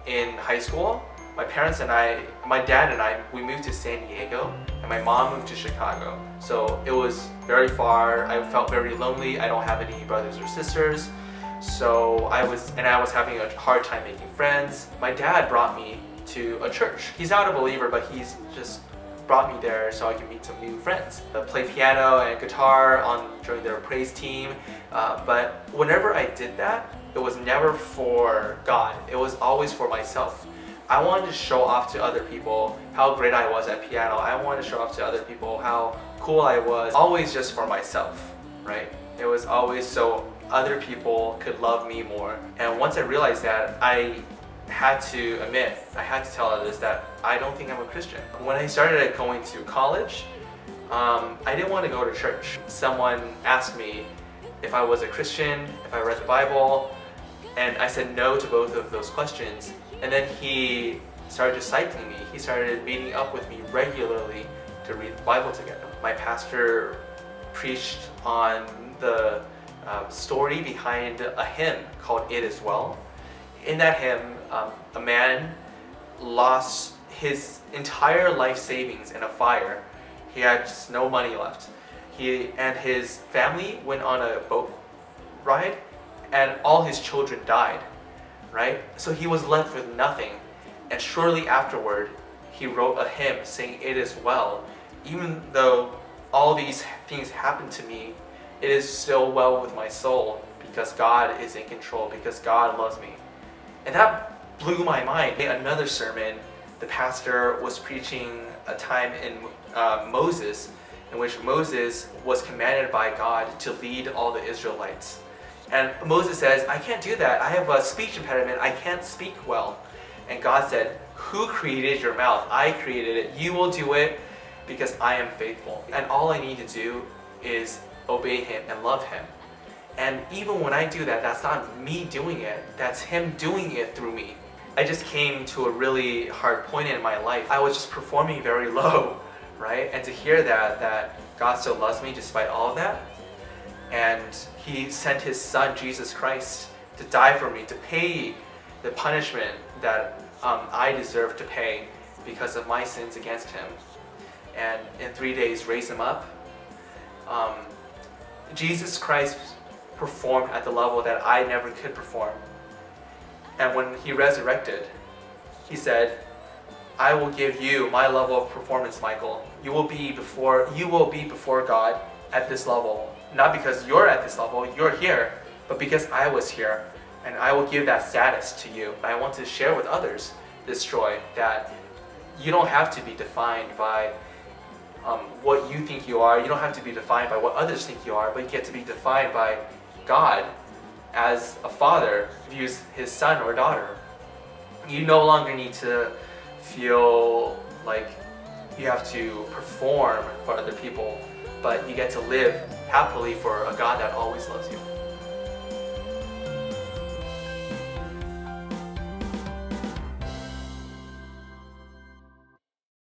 in high school, my dad and I, we moved to San Diego, and my mom moved to Chicago. So it was very far. I felt very lonely. I don't have any brothers or sisters. So I was having a hard time making friends. My dad brought me to a church. He's not a believer, but he's just brought me there so I can meet some new friends. I play piano and guitar during their praise team, but whenever I did that, it was never for God. It was always for myself. I wanted to show off to other people how great I was at piano. I wanted to show off to other people how cool I was. Always just for myself, right? It was always so other people could love me more. And once I realized that, I had to tell others that I don't think I'm a Christian. When I started going to college, I didn't want to go to church. Someone asked me if I was a Christian, if I read the Bible, and I said no to both of those questions. And then he started discipling me. He started meeting up with me regularly to read the Bible together. My pastor preached on the story behind a hymn called "It Is Well." In that hymn, a man lost his entire life savings in a fire. He had just no money left. He and his family went on a boat ride, and all his children died, right? So he was left with nothing. And shortly afterward, he wrote a hymn saying, "It is well." Even though all these things happened to me, it is still well with my soul because God is in control, because God loves me. And that blew my mind. In another sermon, the pastor was preaching a time in Moses, in which Moses was commanded by God to lead all the Israelites. And Moses says, "I can't do that. I have a speech impediment. I can't speak well." And God said, "Who created your mouth? I created it. You will do it because I am faithful. And all I need to do is obey Him and love Him." And even when I do that, that's not me doing it. That's Him doing it through me. I just came to a really hard point in my life. I was just performing very low, right? And to hear that God still loves me despite all of that, and He sent His Son, Jesus Christ, to die for me, to pay the punishment that I deserve to pay because of my sins against Him, and in 3 days raise Him up. Jesus Christ performed at the level that I never could perform. And when He resurrected, He said, "I will give you my level of performance, Michael. You will be before God at this level. Not because you're at this level, you're here, but because I was here. And I will give that status to you." I want to share with others this joy that you don't have to be defined by what you think you are. You don't have to be defined by what others think you are, but you get to be defined by God as a father views His son or daughter. You no longer need to feel like you have to perform for other people, but you get to live happily for a God that always loves you.